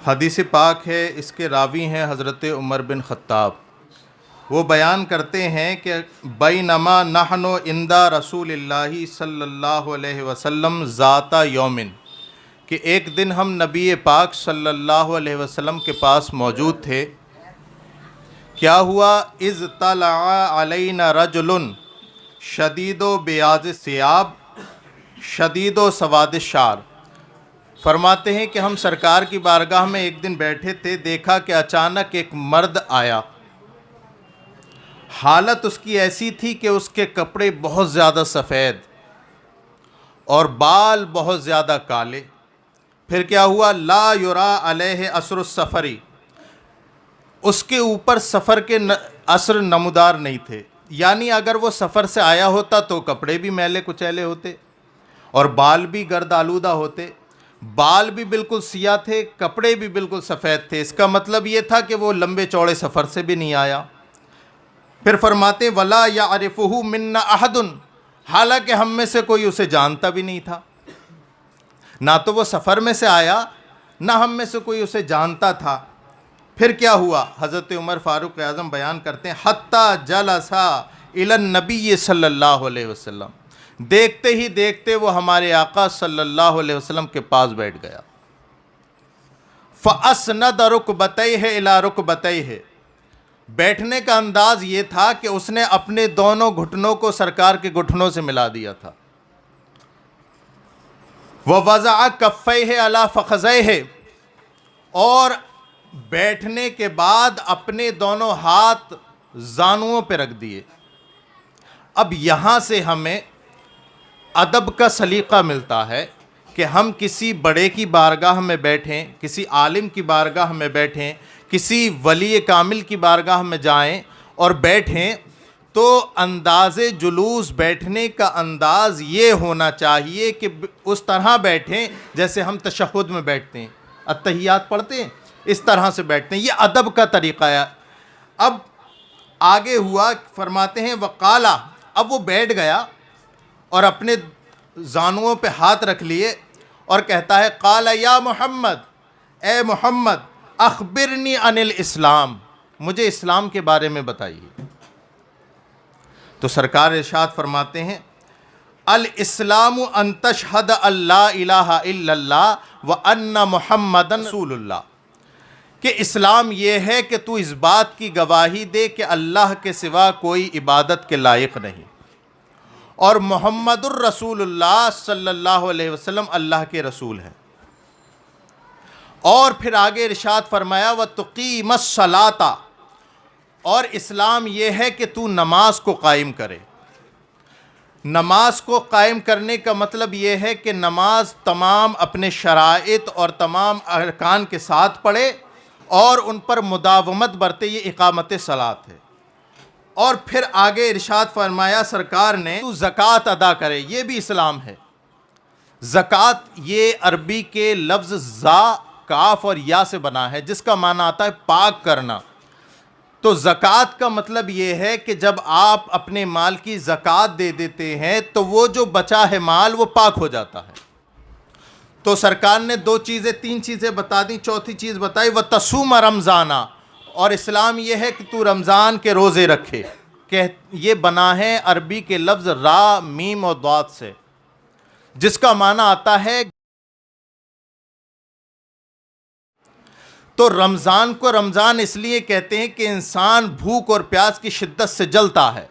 حدیث پاک ہے، اس کے راوی ہیں حضرت عمر بن خطاب۔ وہ بیان کرتے ہیں کہ بینما نحن عند رسول اللہ صلی اللہ علیہ وسلم ذات یومن، کہ ایک دن ہم نبی پاک صلی اللہ علیہ وسلم کے پاس موجود تھے۔ کیا ہوا؟ اذ طلع علینا رجل شدید و بیاض ثیاب شدید و سواد الشعر۔ فرماتے ہیں کہ ہم سرکار کی بارگاہ میں ایک دن بیٹھے تھے، دیکھا کہ اچانک ایک مرد آیا۔ حالت اس کی ایسی تھی کہ اس کے کپڑے بہت زیادہ سفید اور بال بہت زیادہ کالے۔ پھر کیا ہوا؟ لا یرا علیہ اثر السفری، اس کے اوپر سفر کے اثر نمودار نہیں تھے، یعنی اگر وہ سفر سے آیا ہوتا تو کپڑے بھی میلے کچیلے ہوتے اور بال بھی گرد آلودہ ہوتے۔ بال بھی بالکل سیاہ تھے، کپڑے بھی بالکل سفید تھے، اس کا مطلب یہ تھا کہ وہ لمبے چوڑے سفر سے بھی نہیں آیا۔ پھر فرماتے ولا یعرفہ منا احد، حالانکہ ہم میں سے کوئی اسے جانتا بھی نہیں تھا، نہ تو وہ سفر میں سے آیا نہ ہم میں سے کوئی اسے جانتا تھا۔ پھر کیا ہوا؟ حضرت عمر فاروق اعظم بیان کرتے ہیں حتی جلسا الی النبی صلی اللہ علیہ وسلم، دیکھتے ہی دیکھتے وہ ہمارے آقا صلی اللہ علیہ وسلم کے پاس بیٹھ گیا۔ فَأَسْنَدَ رُكْبَتَيْهِ إِلَىٰ رُكْبَتَيْهِ، بیٹھنے کا انداز یہ تھا کہ اس نے اپنے دونوں گھٹنوں کو سرکار کے گھٹنوں سے ملا دیا تھا۔ وَوَضَعَ كَفَّيْهِ عَلَىٰ فَخِذَيْهِ، اور بیٹھنے کے بعد اپنے دونوں ہاتھ زانوؤں پہ رکھ دیے۔ اب یہاں سے ہمیں ادب کا سلیقہ ملتا ہے کہ ہم کسی بڑے کی بارگاہ میں بیٹھیں، کسی عالم کی بارگاہ میں بیٹھیں، کسی ولی کامل کی بارگاہ میں جائیں اور بیٹھیں تو انداز جلوس، بیٹھنے کا انداز یہ ہونا چاہیے کہ اس طرح بیٹھیں جیسے ہم تشہد میں بیٹھتے ہیں، التحیات پڑھتے ہیں، اس طرح سے بیٹھتے ہیں۔ یہ ادب کا طریقہ ہے۔ اب آگے ہوا، فرماتے ہیں وقالا، اب وہ بیٹھ گیا اور اپنے زانوؤں پہ ہاتھ رکھ لیے اور کہتا ہے قال یا محمد، اے محمد اخبرنی عن الاسلام، مجھے اسلام کے بارے میں بتائیے۔ تو سرکار ارشاد فرماتے ہیں الاسلام ان تشہد ان لا الہ الا اللہ وان محمدا رسول اللہ، کہ اسلام یہ ہے کہ تو اس بات کی گواہی دے کہ اللہ کے سوا کوئی عبادت کے لائق نہیں اور محمد الرسول اللہ صلی اللہ علیہ وسلم اللہ کے رسول ہیں۔ اور پھر آگے ارشاد فرمایا وَتُقِيمَ الصَّلَاةَ، اور اسلام یہ ہے کہ تو نماز کو قائم کرے۔ نماز کو قائم کرنے کا مطلب یہ ہے کہ نماز تمام اپنے شرائط اور تمام ارکان کے ساتھ پڑھے اور ان پر مداومت برتے، یہ اقامت صلاۃ ہے۔ اور پھر آگے ارشاد فرمایا سرکار نے تو زکوٰۃ ادا کرے، یہ بھی اسلام ہے۔ زکوٰۃ یہ عربی کے لفظ زا، کاف اور یا سے بنا ہے، جس کا معنی آتا ہے پاک کرنا۔ تو زکوٰۃ کا مطلب یہ ہے کہ جب آپ اپنے مال کی زکوٰۃ دے دیتے ہیں تو وہ جو بچا ہے مال وہ پاک ہو جاتا ہے۔ تو سرکار نے تین چیزیں بتا دیں، چوتھی چیز بتائی وَتَصُومَ رمضانہ، اور اسلام یہ ہے کہ تو رمضان کے روزے رکھے، کہ یہ بنا ہے عربی کے لفظ را، میم اور ضاد سے، جس کا معنی آتا ہے۔ تو رمضان کو رمضان اس لیے کہتے ہیں کہ انسان بھوک اور پیاس کی شدت سے جلتا ہے۔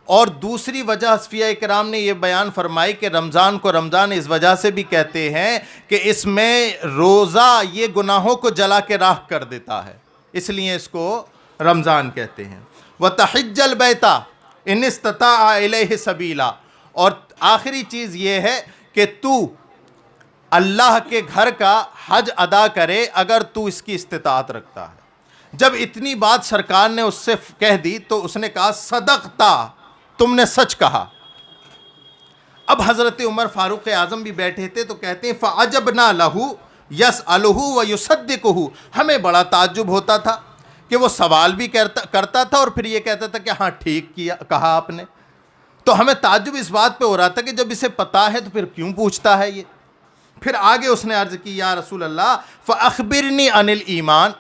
اور دوسری وجہ حنفیہ کرام نے یہ بیان فرمائی کہ رمضان کو رمضان اس وجہ سے بھی کہتے ہیں کہ اس میں روزہ یہ گناہوں کو جلا کے راکھ کر دیتا ہے، اس لیے اس کو رمضان کہتے ہیں۔ وَتَحِجَّ الْبَيْتَ إِنِ اسْتَطَاعَ إِلَيْهِ سَبِيلًا، اور آخری چیز یہ ہے کہ تو اللہ کے گھر کا حج ادا کرے اگر تو اس کی استطاعت رکھتا ہے۔ جب اتنی بات سرکار نے اس سے کہہ دی تو اس نے کہا صدقتا، تم نے سچ کہا۔ اب حضرت عمر فاروق اعظم بھی بیٹھے تھے تو کہتے ہیں فَعَجَبْنَا لَهُ يَسْأَلُهُ وَيُصَدِّقُهُ، ہمیں بڑا تعجب ہوتا تھا کہ وہ سوال بھی کرتا تھا اور پھر یہ کہتا تھا کہ ہاں ٹھیک کیا کہا آپ نے۔ تو ہمیں تعجب اس بات پہ ہو رہا تھا کہ جب اسے پتا ہے تو پھر کیوں پوچھتا ہے یہ، پھر آگے اس نے عرض کی یا رسول اللہ فاخبرنی عن الایمان،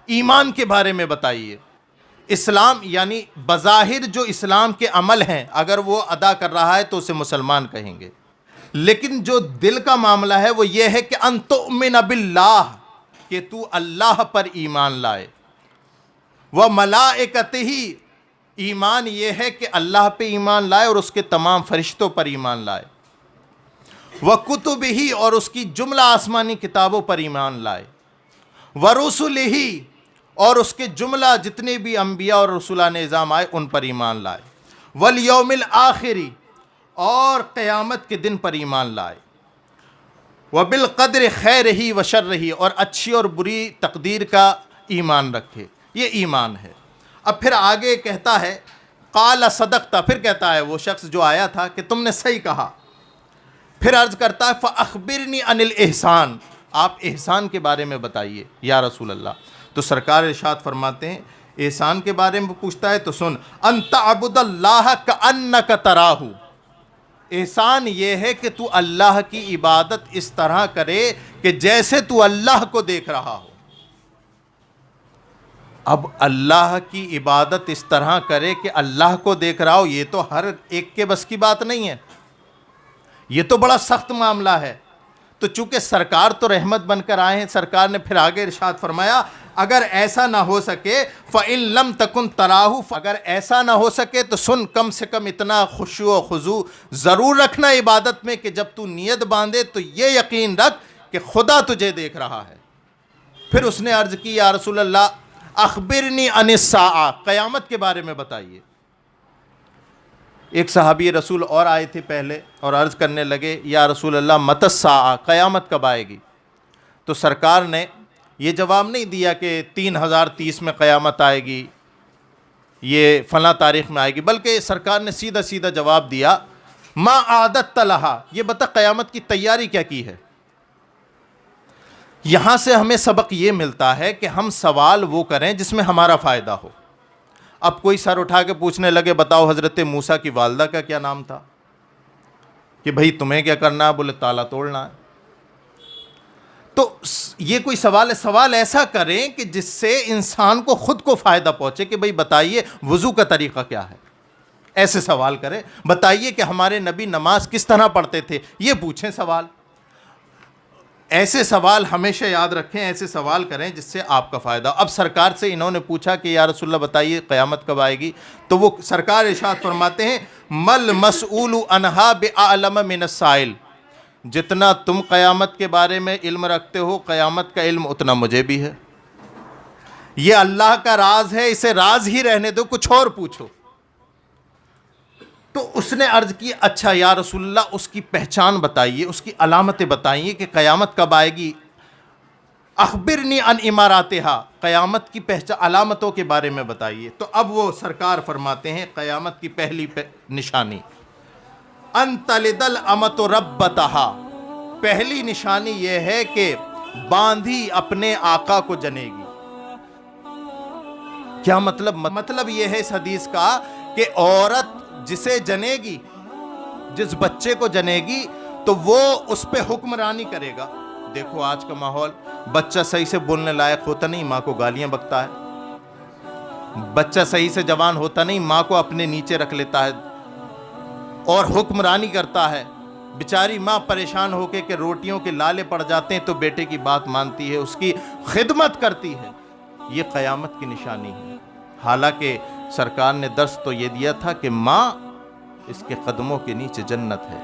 ایمان کے بارے میں بتائیے۔ اسلام یعنی بظاہر جو اسلام کے عمل ہیں اگر وہ ادا کر رہا ہے تو اسے مسلمان کہیں گے، لیکن جو دل کا معاملہ ہے وہ یہ ہے کہ ان تؤمن باللہ، کہ تو اللہ پر ایمان لائے، وملائکتہ، ایمان یہ ہے کہ اللہ پہ ایمان لائے اور اس کے تمام فرشتوں پر ایمان لائے، وکتبہ، اور اس کی جملہ آسمانی کتابوں پر ایمان لائے، ورسلہ، اور اس کے جملہ جتنے بھی انبیاء اور رسولان نظام آئے ان پر ایمان لائے، والیوم الآخری، اور قیامت کے دن پر ایمان لائے، وبالقدر خیرہ وشرہ، اور اچھی اور بری تقدیر کا ایمان رکھے۔ یہ ایمان ہے۔ اب پھر آگے کہتا ہے قال صدقت، پھر کہتا ہے وہ شخص جو آیا تھا کہ تم نے صحیح کہا۔ پھر عرض کرتا ہے فاخبرنی عن الاحسان، آپ احسان کے بارے میں بتائیے یا رسول اللہ۔ تو سرکار ارشاد فرماتے ہیں احسان کے بارے میں پوچھتا ہے تو سن، ان تعبد اللہ کأنک تراہ، احسان یہ ہے کہ تو اللہ کی عبادت اس طرح کرے کہ جیسے تو اللہ کو دیکھ رہا ہو۔ اب اللہ کی عبادت اس طرح کرے کہ اللہ کو دیکھ رہا ہو، یہ تو ہر ایک کے بس کی بات نہیں ہے، یہ تو بڑا سخت معاملہ ہے۔ تو چونکہ سرکار تو رحمت بن کر آئے ہیں، سرکار نے پھر آگے ارشاد فرمایا اگر ایسا نہ ہو سکے فَإِن لَمْ تَكُنْ تَرَاهُ، اگر ایسا نہ ہو سکے تو سن، کم سے کم اتنا خشوع و خضوع ضرور رکھنا عبادت میں کہ جب تو نیت باندھے تو یہ یقین رکھ کہ خدا تجھے دیکھ رہا ہے۔ پھر اس نے عرض کی یا رسول اللہ اخبرنی عن الساعہ، قیامت کے بارے میں بتائیے۔ ایک صحابی رسول اور آئے تھے پہلے اور عرض کرنے لگے یا رسول اللہ متی الساعہ، قیامت کب آئے گی؟ تو سرکار نے یہ جواب نہیں دیا کہ 3030 میں قیامت آئے گی، یہ فلاں تاریخ میں آئے گی، بلکہ سرکار نے سیدھا سیدھا جواب دیا ما اعددت لہا، یہ بتا قیامت کی تیاری کیا کی ہے۔ یہاں سے ہمیں سبق یہ ملتا ہے کہ ہم سوال وہ کریں جس میں ہمارا فائدہ ہو۔ اب کوئی سر اٹھا کے پوچھنے لگے بتاؤ حضرت موسیٰ کی والدہ کا کیا نام تھا، کہ بھئی تمہیں کیا کرنا ہے؟ بولے تالا توڑنا ہے۔ تو یہ کوئی سوال ہے؟ سوال ایسا کریں کہ جس سے انسان کو خود کو فائدہ پہنچے، کہ بھئی بتائیے وضو کا طریقہ کیا ہے، ایسے سوال کریں۔ بتائیے کہ ہمارے نبی نماز کس طرح پڑھتے تھے، یہ پوچھیں سوال۔ ایسے سوال ہمیشہ یاد رکھیں، ایسے سوال کریں جس سے آپ کا فائدہ۔ اب سرکار سے انہوں نے پوچھا کہ یا رسول اللہ بتائیے قیامت کب آئے گی؟ تو وہ سرکار ارشاد فرماتے ہیں مل مسئول عنہا بأعلم من السائل، جتنا تم قیامت کے بارے میں علم رکھتے ہو قیامت کا علم اتنا مجھے بھی ہے۔ یہ اللہ کا راز ہے، اسے راز ہی رہنے دو، کچھ اور پوچھو۔ تو اس نے عرض کی اچھا یا رسول اللہ اس کی پہچان بتائیے، اس کی علامتیں بتائیے کہ قیامت کب آئے گی۔ اخبرنی عن اماراتہا، قیامت کی علامتوں کے بارے میں بتائیے۔ تو اب وہ سرکار فرماتے ہیں قیامت کی پہلی نشانی ان تلد الامۃ ربتہا، پہلی نشانی یہ ہے کہ باندھی اپنے آقا کو جنے گی۔ کیا مطلب؟ مطلب یہ ہے اس حدیث کا کہ عورت جسے جنے گی، جس بچے کو جنے گی تو وہ اس پہ حکمرانی کرے گا۔ دیکھو آج کا ماحول، بچہ صحیح سے بولنے لائق ہوتا نہیں، ماں کو گالیاں بکتا ہے، بچہ صحیح سے جوان ہوتا نہیں، ماں کو اپنے نیچے رکھ لیتا ہے اور حکمرانی کرتا ہے۔ بیچاری ماں پریشان ہو کے کہ روٹیوں کے لالے پڑ جاتے ہیں تو بیٹے کی بات مانتی ہے، اس کی خدمت کرتی ہے۔ یہ قیامت کی نشانی ہے۔ حالانکہ سرکار نے درس تو یہ دیا تھا کہ ماں اس کے قدموں کے نیچے جنت ہے،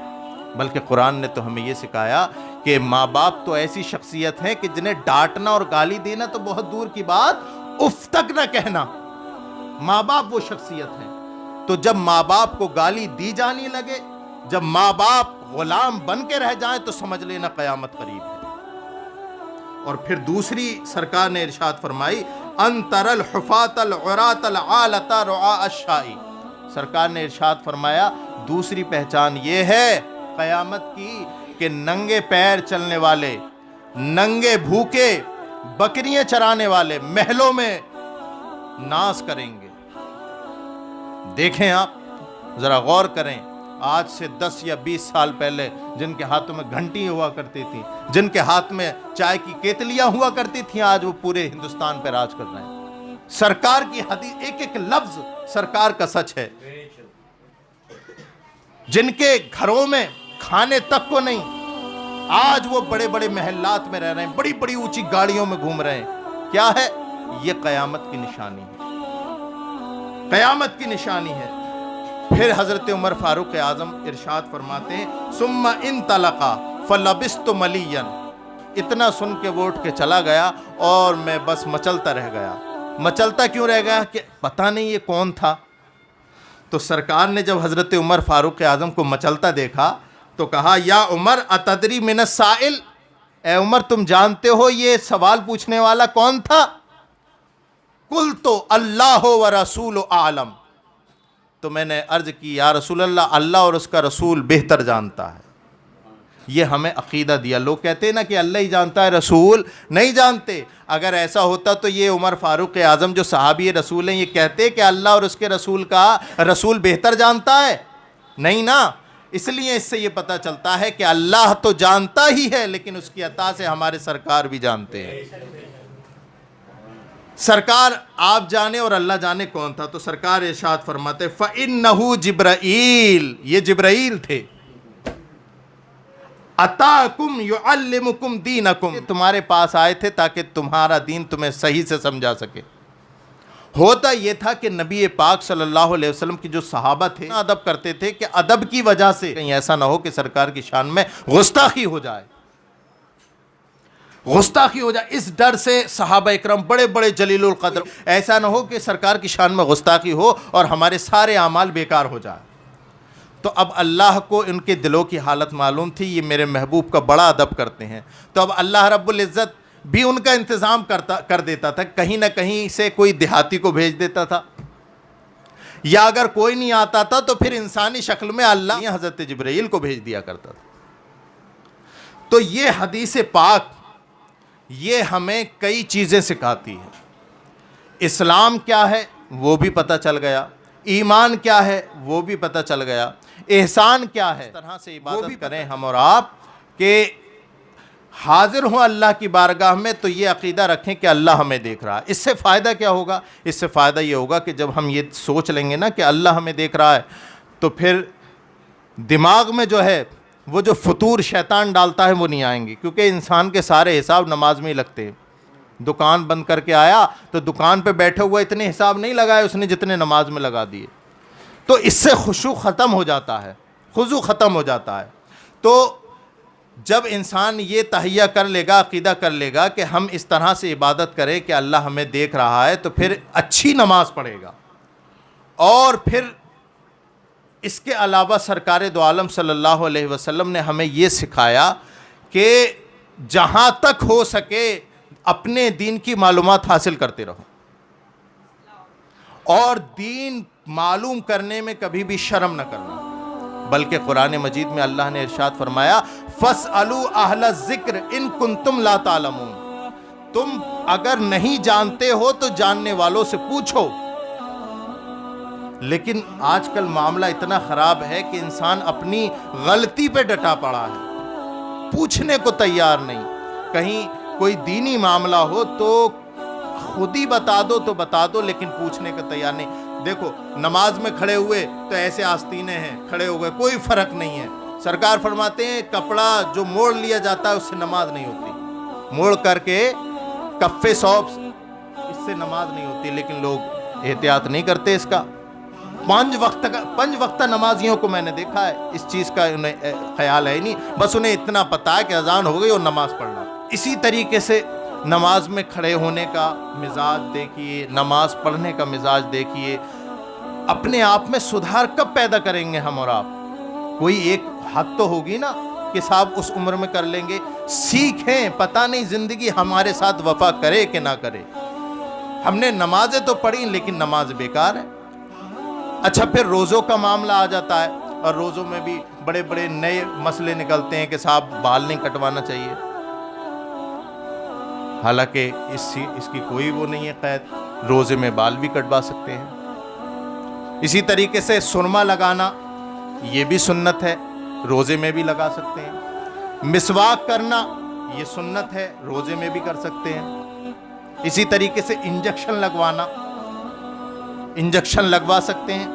بلکہ قرآن نے تو ہمیں یہ سکھایا کہ ماں باپ تو ایسی شخصیت ہیں کہ جنہیں ڈانٹنا اور گالی دینا تو بہت دور کی بات، اف تک نہ کہنا، ماں باپ وہ شخصیت ہیں۔ تو جب ماں باپ کو گالی دی جانے لگے، جب ماں باپ غلام بن کے رہ جائیں تو سمجھ لینا قیامت قریب ہے۔ اور پھر دوسری سرکار نے ارشاد فرمائی ان تر الحفاة العراة العالة رعاء الشاء، سرکار نے ارشاد فرمایا دوسری پہچان یہ ہے قیامت کی کہ ننگے پیر چلنے والے، ننگے بھوکے، بکریاں چرانے والے محلوں میں ناز کریں گے۔ دیکھیں آپ ذرا غور کریں، آج سے 10 یا 20 سال پہلے جن کے ہاتھوں میں گھنٹی ہوا کرتی تھیں، جن کے ہاتھ میں چائے کی کیتلیاں ہوا کرتی تھیں، آج وہ پورے ہندوستان پہ راج کر رہے ہیں۔ سرکار کی حدیث، ایک ایک لفظ سرکار کا سچ ہے۔ جن کے گھروں میں کھانے تک کو نہیں، آج وہ بڑے بڑے محلات میں رہ رہے ہیں، بڑی بڑی اونچی گاڑیوں میں گھوم رہے ہیں۔ کیا ہے یہ؟ قیامت کی نشانی ہے، قیامت کی نشانی ہے۔ پھر حضرت عمر فاروق اعظم ارشاد فرماتے ہیں ثم انطلقا فلبثت ملیا، اتنا سن کے وہ اٹھ کے چلا گیا اور میں بس مچلتا رہ گیا۔ مچلتا کیوں رہ گیا؟ کہ پتہ نہیں یہ کون تھا۔ تو سرکار نے جب حضرت عمر فاروق اعظم کو مچلتا دیکھا تو کہا یا عمر اتدری من السائل، اے عمر تم جانتے ہو یہ سوال پوچھنے والا کون تھا؟ قلت اللہ و رسول اعلم، تو میں نے عرض کی یا رسول اللہ، اللہ اور اس کا رسول بہتر جانتا ہے۔ یہ ہمیں عقیدہ دیا۔ لوگ کہتے ہیں نا کہ اللہ ہی جانتا ہے، رسول نہیں جانتے۔ اگر ایسا ہوتا تو یہ عمر فاروق اعظم جو صحابی رسول ہیں یہ کہتے کہ اللہ اور اس کے رسول کا رسول بہتر جانتا ہے؟ نہیں نا۔ اس لیے اس سے یہ پتہ چلتا ہے کہ اللہ تو جانتا ہی ہے، لیکن اس کی عطا سے ہمارے سرکار بھی جانتے ہیں۔ سرکار آپ جانے اور اللہ جانے کون تھا؟ تو سرکار ارشاد فرماتے فَإِنَّهُ جِبْرَائِیل، یہ جبرائیل تھے، اَتَاكُمْ يُعَلِّمُكُمْ دِينَكُمْ، تمہارے پاس آئے تھے تاکہ تمہارا دین تمہیں صحیح سے سمجھا سکے۔ ہوتا یہ تھا کہ نبی پاک صلی اللہ علیہ وسلم کی جو صحابہ تھے ادب کرتے تھے کہ ادب کی وجہ سے کہیں ایسا نہ ہو کہ سرکار کی شان میں گستاخی ہو جائے، گستاخی ہو جائے۔ اس ڈر سے صحابہ اکرام بڑے بڑے جلیل القدر، ایسا نہ ہو کہ سرکار کی شان میں گستاخی ہو اور ہمارے سارے اعمال بیکار ہو جائے۔ تو اب اللہ کو ان کے دلوں کی حالت معلوم تھی، یہ میرے محبوب کا بڑا ادب کرتے ہیں، تو اب اللہ رب العزت بھی ان کا انتظام کر دیتا تھا، کہیں نہ کہیں سے کوئی دیہاتی کو بھیج دیتا تھا، یا اگر کوئی نہیں آتا تھا تو پھر انسانی شکل میں اللہ حضرت جبرائیل کو بھیج دیا کرتا تھا۔ تو یہ حدیث پاک یہ ہمیں کئی چیزیں سکھاتی ہے۔ اسلام کیا ہے وہ بھی پتہ چل گیا، ایمان کیا ہے وہ بھی پتہ چل گیا، احسان کیا ہے، اس طرح سے عبادت کریں ہم اور آپ کہ حاضر ہوں اللہ کی بارگاہ میں تو یہ عقیدہ رکھیں کہ اللہ ہمیں دیکھ رہا ہے۔ اس سے فائدہ کیا ہوگا؟ اس سے فائدہ یہ ہوگا کہ جب ہم یہ سوچ لیں گے نا کہ اللہ ہمیں دیکھ رہا ہے تو پھر دماغ میں جو ہے وہ جو فطور شیطان ڈالتا ہے وہ نہیں آئیں گے، کیونکہ انسان کے سارے حساب نماز میں ہی لگتے ہیں۔ دکان بند کر کے آیا تو دکان پہ بیٹھے ہوئے اتنے حساب نہیں لگائے اس نے جتنے نماز میں لگا دیے، تو اس سے خشوع ختم ہو جاتا ہے، خضوع ختم ہو جاتا ہے۔ تو جب انسان یہ تہیہ کر لے گا، عقیدہ کر لے گا کہ ہم اس طرح سے عبادت کریں کہ اللہ ہمیں دیکھ رہا ہے، تو پھر اچھی نماز پڑھے گا۔ اور پھر اس کے علاوہ سرکار دو عالم صلی اللہ علیہ وسلم نے ہمیں یہ سکھایا کہ جہاں تک ہو سکے اپنے دین کی معلومات حاصل کرتے رہو، اور دین معلوم کرنے میں کبھی بھی شرم نہ کرنا، بلکہ قرآن مجید میں اللہ نے ارشاد فرمایا فَاسْأَلُوا أَهْلَ الذِّكْرِ إِن كُنتُمْ لَا تَعْلَمُونَ، تم اگر نہیں جانتے ہو تو جاننے والوں سے پوچھو۔ لیکن آج کل معاملہ اتنا خراب ہے کہ انسان اپنی غلطی پہ ڈٹا پڑا ہے، پوچھنے کو تیار نہیں۔ کہیں کوئی دینی معاملہ ہو تو خود ہی بتا دو تو بتا دو، لیکن پوچھنے کا تیار نہیں۔ دیکھو نماز میں کھڑے ہوئے تو ایسے آستینے ہیں، کھڑے ہو گئے، کوئی فرق نہیں ہے۔ سرکار فرماتے ہیں کپڑا جو موڑ لیا جاتا ہے اس سے نماز نہیں ہوتی، موڑ کر کے کفے صوب اس سے نماز نہیں ہوتی، لیکن لوگ احتیاط نہیں کرتے اس کا۔ 5 وقت نمازیوں کو میں نے دیکھا ہے اس چیز کا انہیں خیال ہے نہیں، بس انہیں اتنا پتا ہے کہ اذان ہو گئی اور نماز پڑھنا۔ اسی طریقے سے نماز میں کھڑے ہونے کا مزاج دیکھیے، نماز پڑھنے کا مزاج دیکھیے۔ اپنے آپ میں سدھار کب پیدا کریں گے ہم اور آپ؟ کوئی ایک حد تو ہوگی نا کہ صاحب اس عمر میں کر لیں گے، سیکھیں، پتہ نہیں زندگی ہمارے ساتھ وفا کرے کہ نہ کرے۔ ہم نے نمازیں تو پڑھی لیکن نماز بیکار ہے۔ اچھا پھر روزوں کا معاملہ آ جاتا ہے، اور روزوں میں بھی بڑے بڑے نئے مسئلے نکلتے ہیں کہ صاحب بال نہیں کٹوانا چاہیے، حالانکہ اس کی کوئی وہ نہیں ہے قید، روزے میں بال بھی کٹوا سکتے ہیں۔ اسی طریقے سے سرما لگانا یہ بھی سنت ہے، روزے میں بھی لگا سکتے ہیں۔ مسواک کرنا یہ سنت ہے، روزے میں بھی کر سکتے ہیں۔ اسی طریقے سے انجیکشن لگوا سکتے ہیں،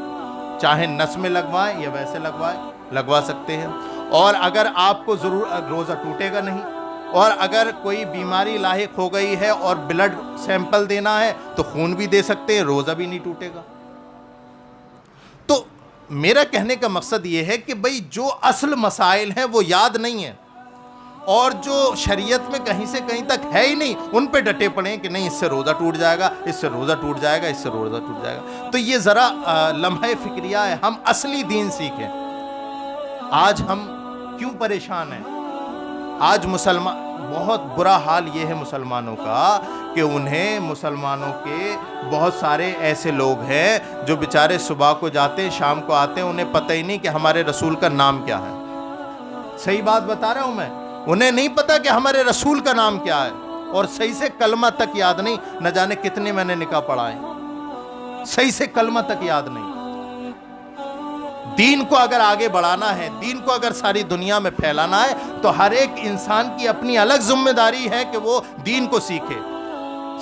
چاہے نس میں لگوائیں یا ویسے لگوا سکتے ہیں۔ اور اگر آپ کو روزہ ٹوٹے گا نہیں، اور اگر کوئی بیماری لاحق ہو گئی ہے اور بلڈ سیمپل دینا ہے تو خون بھی دے سکتے ہیں، روزہ بھی نہیں ٹوٹے گا۔ تو میرا کہنے کا مقصد یہ ہے کہ بھئی جو اصل مسائل ہیں وہ یاد نہیں ہیں، اور جو شریعت میں کہیں سے کہیں تک ہے ہی نہیں ان پہ ڈٹے پڑیں کہ نہیں اس سے روزہ ٹوٹ جائے گا، اس سے روزہ ٹوٹ جائے گا، اس سے روزہ ٹوٹ جائے گا۔ تو یہ ذرا لمحہ فکریہ ہے، ہم اصلی دین سیکھیں۔ آج ہم کیوں پریشان ہیں؟ آج بہت برا حال یہ ہے مسلمانوں کا کہ مسلمانوں کے بہت سارے ایسے لوگ ہیں جو بیچارے صبح کو جاتے ہیں، شام کو آتے ہیں، انہیں پتہ ہی نہیں کہ ہمارے رسول کا نام کیا ہے۔ صحیح بات بتا رہا ہوں میں، انہیں نہیں پتا کہ ہمارے رسول کا نام کیا ہے، اور صحیح سے کلمہ تک یاد نہیں۔ نہ جانے کتنے میں نے نکاح پڑھائے، صحیح سے کلمہ تک یاد نہیں۔ دین کو اگر آگے بڑھانا ہے، دین کو اگر ساری دنیا میں پھیلانا ہے تو ہر ایک انسان کی اپنی الگ ذمہ داری ہے کہ وہ دین کو سیکھے۔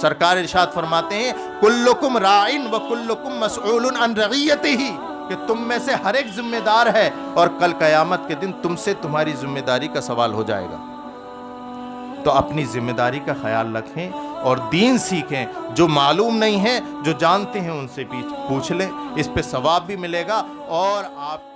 سرکار ارشاد فرماتے ہیں کلکم راعٍ وکلکم مسئول عن رعیتہ، کہ تم میں سے ہر ایک ذمہ دار ہے اور کل قیامت کے دن تم سے تمہاری ذمہ داری کا سوال ہو جائے گا۔ تو اپنی ذمہ داری کا خیال رکھیں اور دین سیکھیں۔ جو معلوم نہیں ہے، جو جانتے ہیں ان سے پوچھ لیں، اس پہ ثواب بھی ملے گا اور آپ